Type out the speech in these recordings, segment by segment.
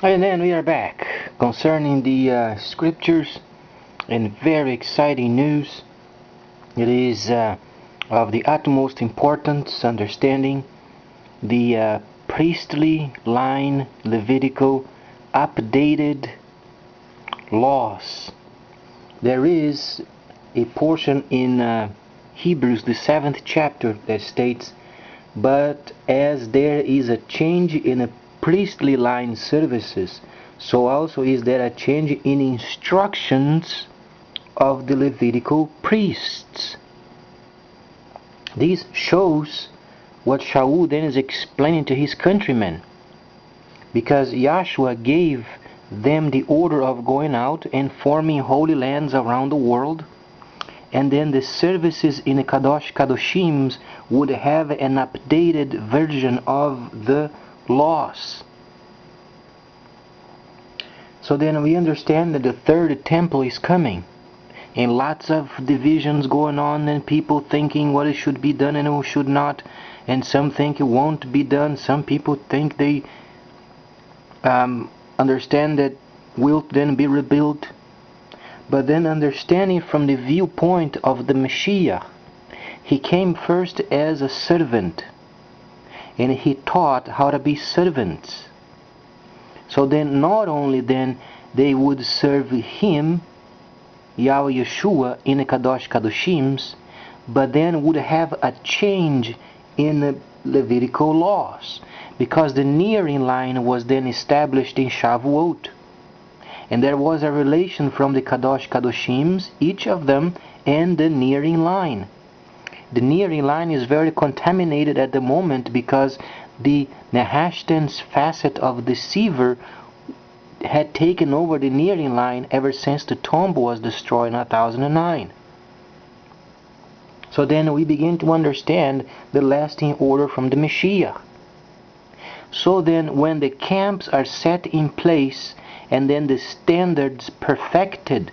And then we are back concerning the scriptures and very exciting news. It is of the utmost importance understanding the priestly line Levitical updated laws. There is a portion in Hebrews, the 7th chapter, that states, "But as there is a change in a priestly line services, so also is there a change in instructions of the Levitical priests." This shows what Shaul then is explaining to his countrymen, because Yahshua gave them the order of going out and forming holy lands around the world, and then the services in the Kadosh Kadoshim would have an updated version of the laws. So then we understand that the third temple is coming, and lots of divisions going on, and people thinking what it should be done and what should not, and some think it won't be done. Some people think they understand that will then be rebuilt. But then understanding from the viewpoint of the Mashiach, he came first as a servant, and he taught how to be servants. So then not only then they would serve him, Yahweh Yeshua, in the Kadosh Kadoshims, but then would have a change in the Levitical laws, because the nearing line was then established in Shavuot. And there was a relation from the Kadosh Kadoshims, each of them, and the nearing line. The nearing line is very contaminated at the moment because the Nehashtan's facet of deceiver had taken over the nearing line ever since the tomb was destroyed in 1009. So then we begin to understand the lasting order from the Mashiach. So then when the camps are set in place and then the standards perfected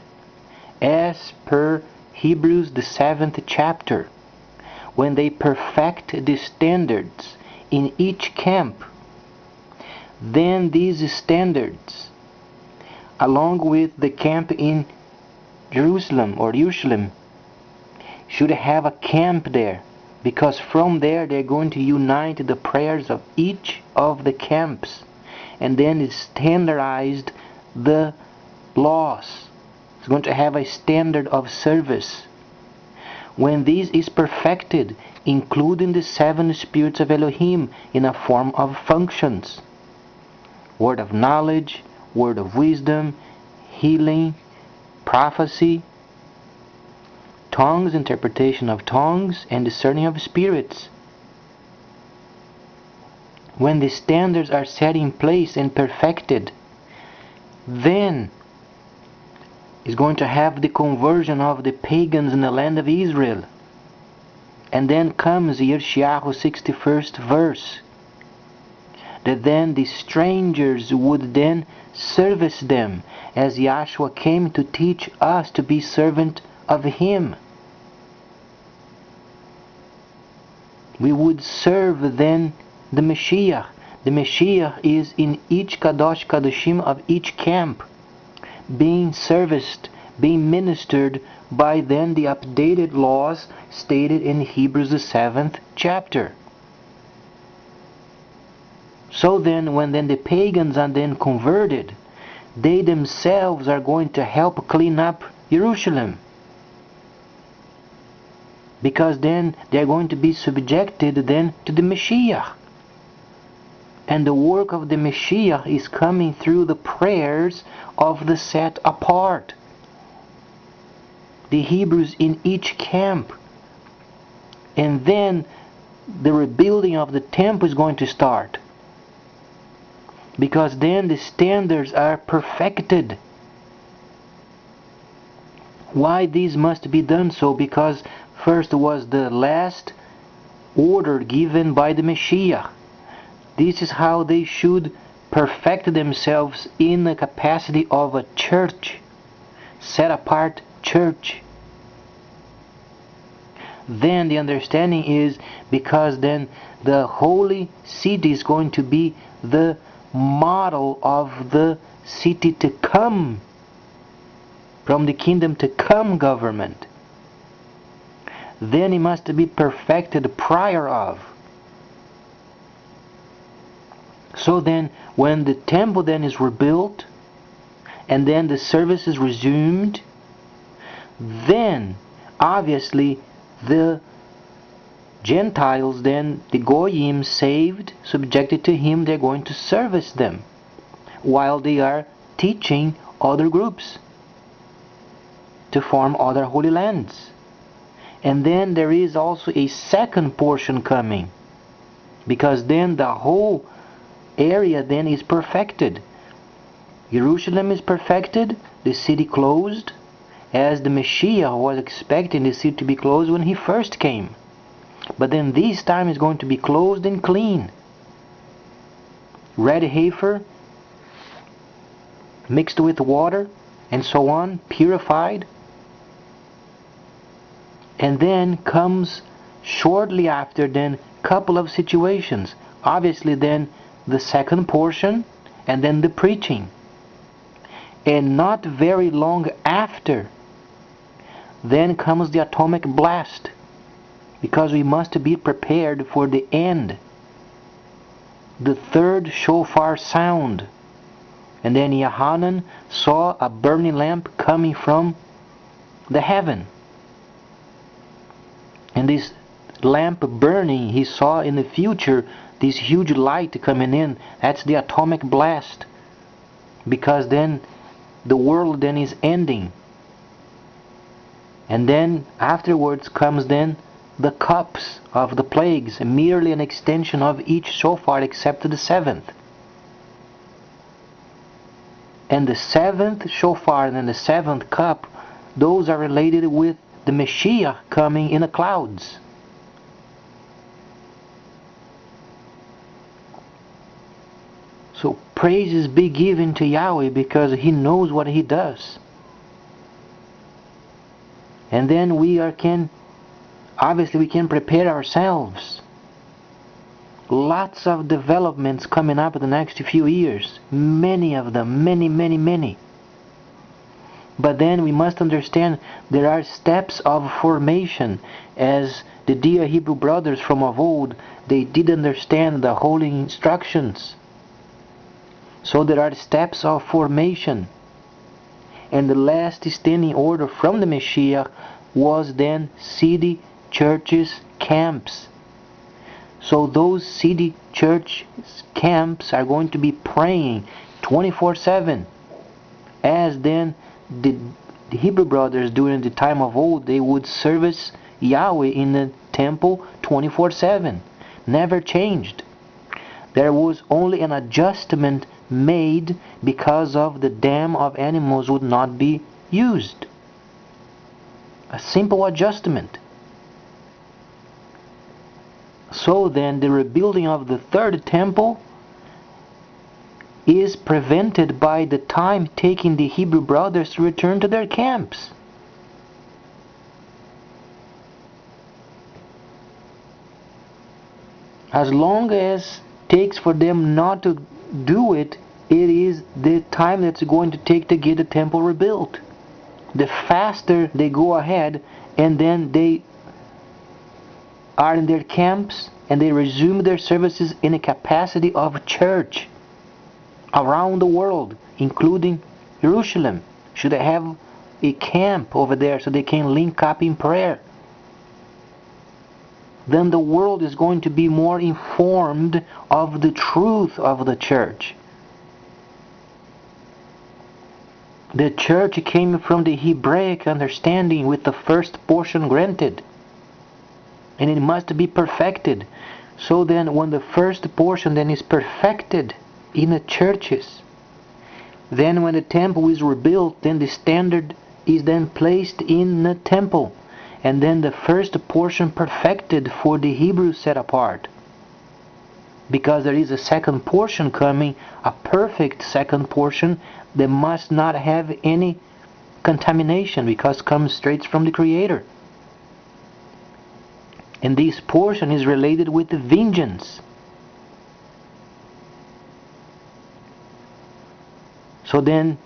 as per Hebrews the 7th chapter, when they perfect the standards in each camp, then these standards, along with the camp in Jerusalem or Jerusalem, should have a camp there, because from there they're going to unite the prayers of each of the camps, and then it's standardized the laws. It's going to have a standard of service. When this is perfected, including the 7 spirits of Elohim in a form of functions: word of knowledge, word of wisdom, healing, prophecy, tongues, interpretation of tongues, and discerning of spirits. When the standards are set in place and perfected, then is going to have the conversion of the pagans in the land of Israel. And then comes Yeshayahu 61st verse, that then the strangers would then service them, as Yahshua came to teach us to be servant of him. We would serve then the Mashiach. The Mashiach is in each Kadosh Kadoshim of each camp, being serviced, being ministered by then the updated laws stated in Hebrews the 7th chapter. So then when then the pagans are then converted, they themselves are going to help clean up Jerusalem, because then they are going to be subjected then to the Mashiach. And the work of the Mashiach is coming through the prayers of the set apart, the Hebrews in each camp. And then the rebuilding of the temple is going to start, because then the standards are perfected. Why these must be done so? Because first was the last order given by the Mashiach. This is how they should perfect themselves in the capacity of a church, set apart church. Then the understanding is because then the holy city is going to be the model of the city to come, from the kingdom to come government. Then it must be perfected prior of. So then, when the temple then is rebuilt, and then the service is resumed, then obviously the Gentiles, then the Goyim saved, subjected to him, they're going to service them while they are teaching other groups to form other holy lands. And then there is also a second portion coming, because then the whole area then is perfected. Jerusalem is perfected, the city closed, as the Messiah was expecting the city to be closed when he first came. But then this time is going to be closed and clean. Red heifer mixed with water and so on, purified. And then comes shortly after then couple of situations. Obviously then the second portion and then the preaching. And not very long after then comes the atomic blast, because we must be prepared for the end. The third shofar sound. And then Yohanan saw a burning lamp coming from the heaven. And this lamp burning, he saw in the future this huge light coming in. That's the atomic blast. Because then the world then is ending. And then afterwards comes then the cups of the plagues, merely an extension of each shofar except the seventh. And the seventh shofar and then the seventh cup, those are related with the Messiah coming in the clouds. So praises be given to Yahweh, because He knows what He does. And then we can prepare ourselves. Lots of developments coming up in the next few years. Many of them. Many. But then we must understand there are steps of formation. As the dear Hebrew brothers from of old, they did understand the holy instructions. So there are steps of formation. And the last standing order from the Messiah was then city, churches, camps. So those city, church, camps are going to be praying 24/7. As then the Hebrew brothers during the time of old, they would service Yahweh in the temple 24/7. Never changed. There was only an adjustment made because of the dam of animals would not be used. A simple adjustment. So then the rebuilding of the third temple is prevented by the time taking the Hebrew brothers to return to their camps. As long as it takes for them not to do it, it is the time that's going to take to get the temple rebuilt. The faster they go ahead, and then they are in their camps and they resume their services in a capacity of church around the world, including Jerusalem. Should have a camp over there so they can link up in prayer. Then the world is going to be more informed of the truth of the church. The church came from the Hebraic understanding with the first portion granted. And it must be perfected. So then when the first portion then is perfected in the churches, then when the temple is rebuilt, then the standard is then placed in the temple. And then the first portion perfected for the Hebrews set apart. Because there is a second portion coming, a perfect second portion that must not have any contamination, because it comes straight from the Creator. And this portion is related with the vengeance. So then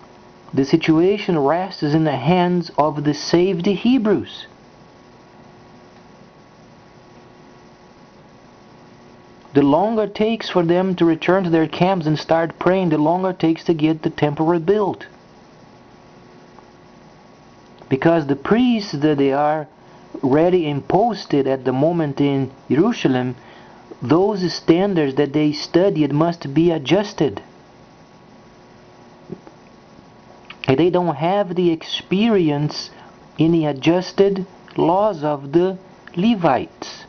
the situation rests in the hands of the saved Hebrews. The longer it takes for them to return to their camps and start praying, the longer it takes to get the temple rebuilt. Because the priests that they are ready and posted at the moment in Jerusalem, those standards that they studied must be adjusted. And they don't have the experience in the adjusted laws of the Levites.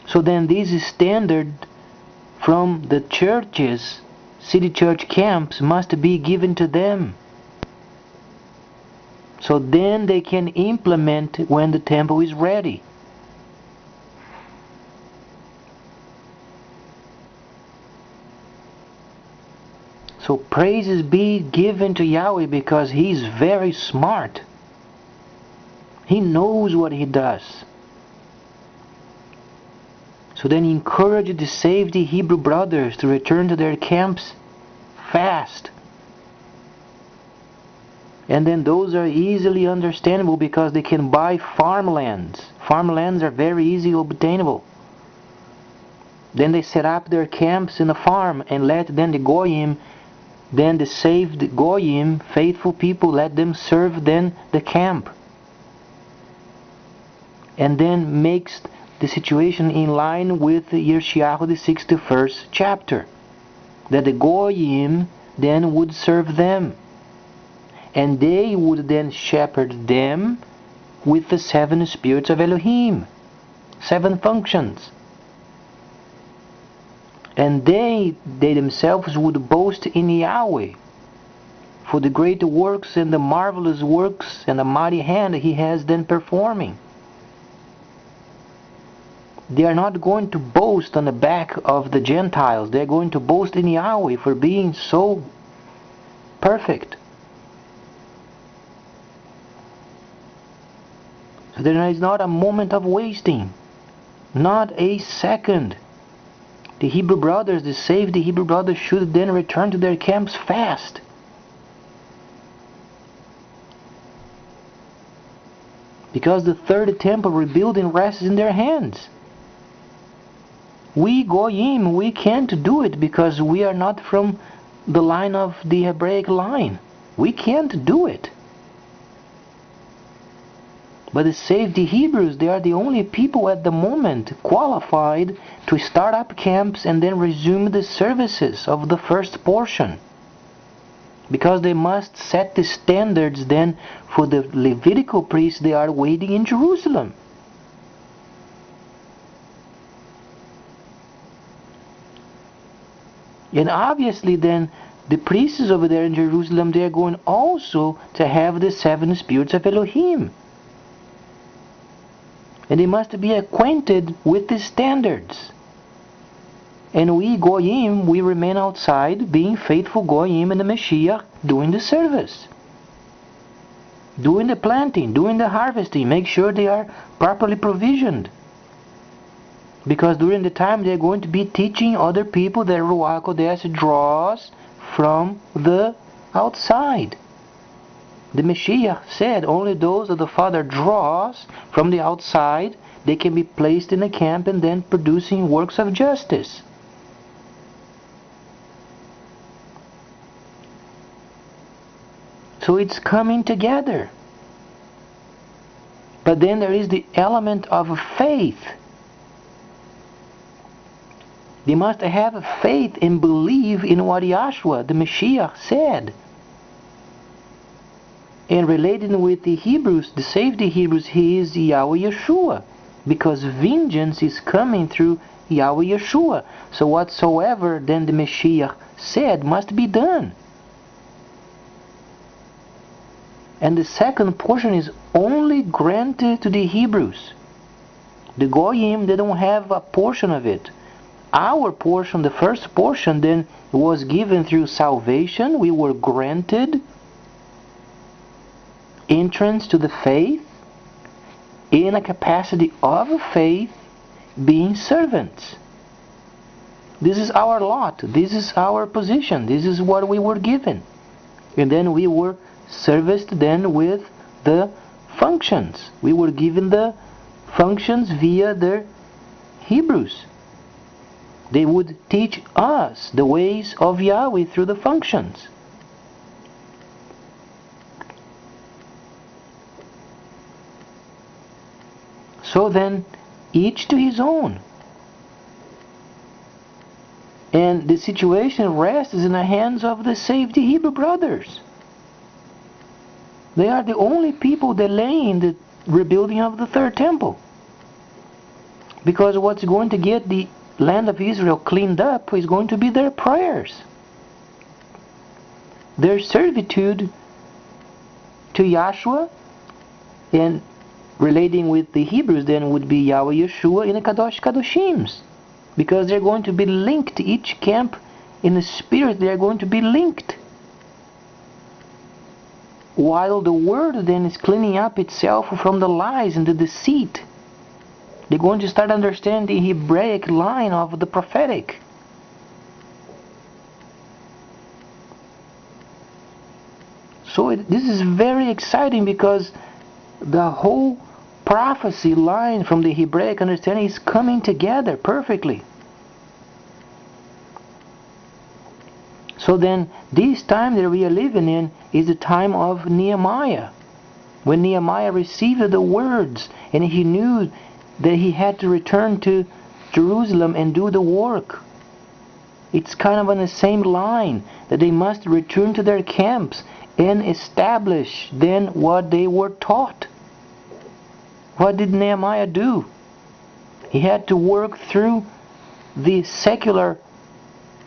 So then these standards from the churches, city church camps, must be given to them. So then they can implement when the temple is ready. So praises be given to Yahweh because He's very smart. He knows what He does. So then encourage the saved Hebrew brothers to return to their camps fast. And then those are easily understandable because they can buy farmlands. Farmlands are very easily obtainable. Then they set up their camps in the farm and let then the Goyim, then the saved Goyim, faithful people, let them serve then the camp. And then makes the situation in line with Yeshayahu the 61st chapter. That the Goyim then would serve them. And they would then shepherd them with the 7 spirits of Elohim. 7 functions. And they themselves would boast in Yahweh for the great works and the marvelous works and the mighty hand He has then performing. They are not going to boast on the back of the Gentiles. They are going to boast in Yahweh for being so perfect. So there is not a moment of wasting. Not a second. The Hebrew brothers, the saved Hebrew brothers, should then return to their camps fast. Because the third temple rebuilding rests in their hands. We Goyim, we can't do it because we are not from the line of the Hebraic line. We can't do it. But the saved Hebrews, they are the only people at the moment qualified to start up camps and then resume the services of the first portion. Because they must set the standards then for the Levitical priests they are waiting in Jerusalem. And obviously then, the priests over there in Jerusalem, they are going also to have the 7 spirits of Elohim. And they must be acquainted with the standards. And we Goyim, we remain outside, being faithful Goyim and the Mashiach, doing the service. Doing the planting, doing the harvesting, make sure they are properly provisioned. Because during the time they are going to be teaching other people that Ruach Kodesh draws from the outside. The Mashiach said only those that the Father draws from the outside, they can be placed in a camp and then producing works of justice. So it's coming together. But then there is the element of faith. They must have faith and believe in what Yahshua, the Mashiach, said. And relating with the Hebrews, the saved Hebrews, He is Yahweh Yeshua. Because vengeance is coming through Yahweh Yeshua. So whatsoever then the Mashiach said must be done. And the second portion is only granted to the Hebrews. The Goyim, they don't have a portion of it. Our portion, the first portion, then was given through salvation. We were granted entrance to the faith in a capacity of faith, being servants This is our lot. This is our position. This is what we were given. And then we were serviced then with the functions. We were given the functions via the Hebrews. They would teach us the ways of Yahweh through the functions. So then, each to his own. And the situation rests in the hands of the saved Hebrew brothers. They are the only people delaying the rebuilding of the third temple. Because what's going to get the land of Israel cleaned up is going to be their prayers. Their servitude to Yahshua, and relating with the Hebrews then would be Yahweh Yeshua in the Kadosh Kadoshims. Because they're going to be linked, each camp in the spirit, they're going to be linked. While the word then is cleaning up itself from the lies and the deceit. They're going to start understanding the Hebraic line of the prophetic. So this is very exciting, because the whole prophecy line from the Hebraic understanding is coming together perfectly. So then, this time that we are living in is the time of Nehemiah. When Nehemiah received the words, and he knew that he had to return to Jerusalem and do the work. It's kind of on the same line, that they must return to their camps and establish then what they were taught. What did Nehemiah do? He had to work through the secular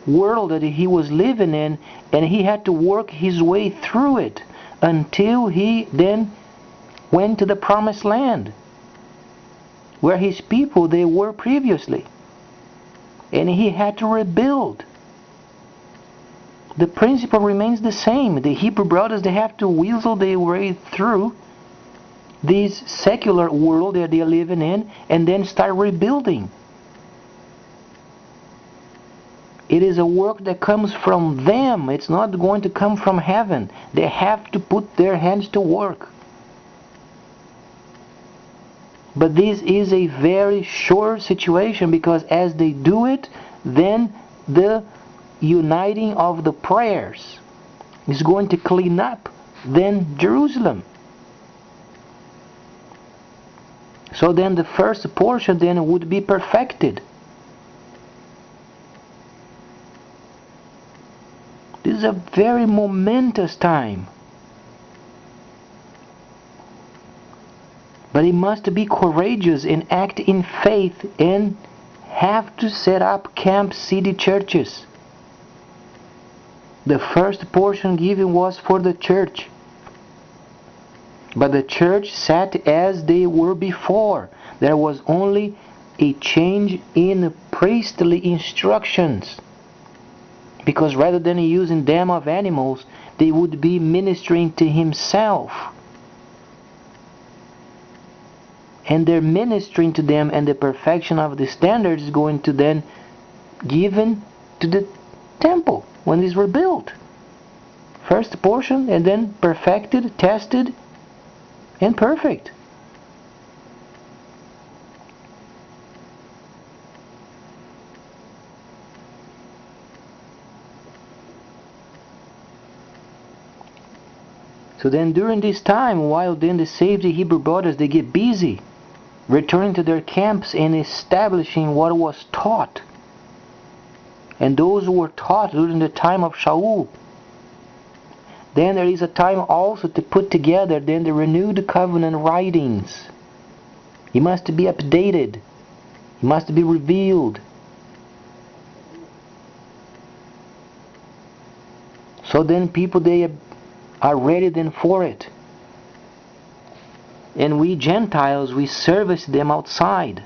world that he was living in, and he had to work his way through it until he then went to the promised land, where his people they were previously. And he had to rebuild. The principle remains the same. The Hebrew brothers, they have to weasel their way through this secular world that they are living in, and then start rebuilding. It is a work that comes from them. It's not going to come from heaven. They have to put their hands to work. But this is a very sure situation, because as they do it, then the uniting of the prayers is going to clean up then Jerusalem. So then the first portion then would be perfected. This is a very momentous time. But he must be courageous and act in faith, and have to set up camp city churches. The first portion given was for the church. But the church sat as they were before. There was only a change in priestly instructions. Because rather than using them of animals, they would be ministering to himself. And their ministering to them and the perfection of the standards is going to then given to the temple when these were built. First portion, and then perfected, tested, and perfect. So then during this time, while then the saved Hebrew brothers, they get busy returning to their camps and establishing what was taught. And those who were taught during the time of Shaul. Then there is a time also to put together then the renewed covenant writings. It must be updated. It must be revealed. So then people, they are ready then for it. And we Gentiles, we service them outside.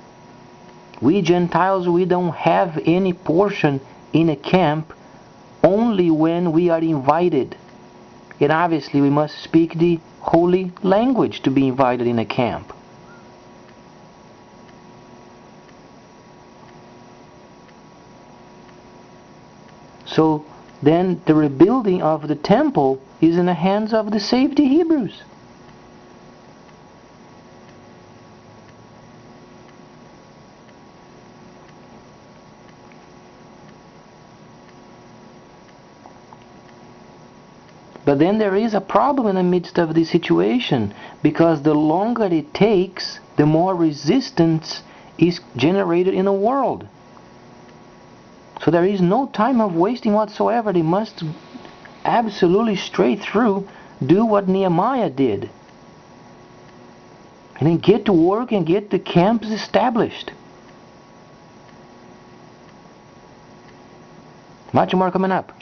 We Gentiles, we don't have any portion in a camp, only when we are invited. And obviously we must speak the holy language to be invited in a camp. So then the rebuilding of the temple is in the hands of the saved Hebrews. But then there is a problem in the midst of this situation, because the longer it takes, the more resistance is generated in the world. So there is no time of wasting whatsoever. They must absolutely straight through do what Nehemiah did. And then get to work and get the camps established. Much more coming up.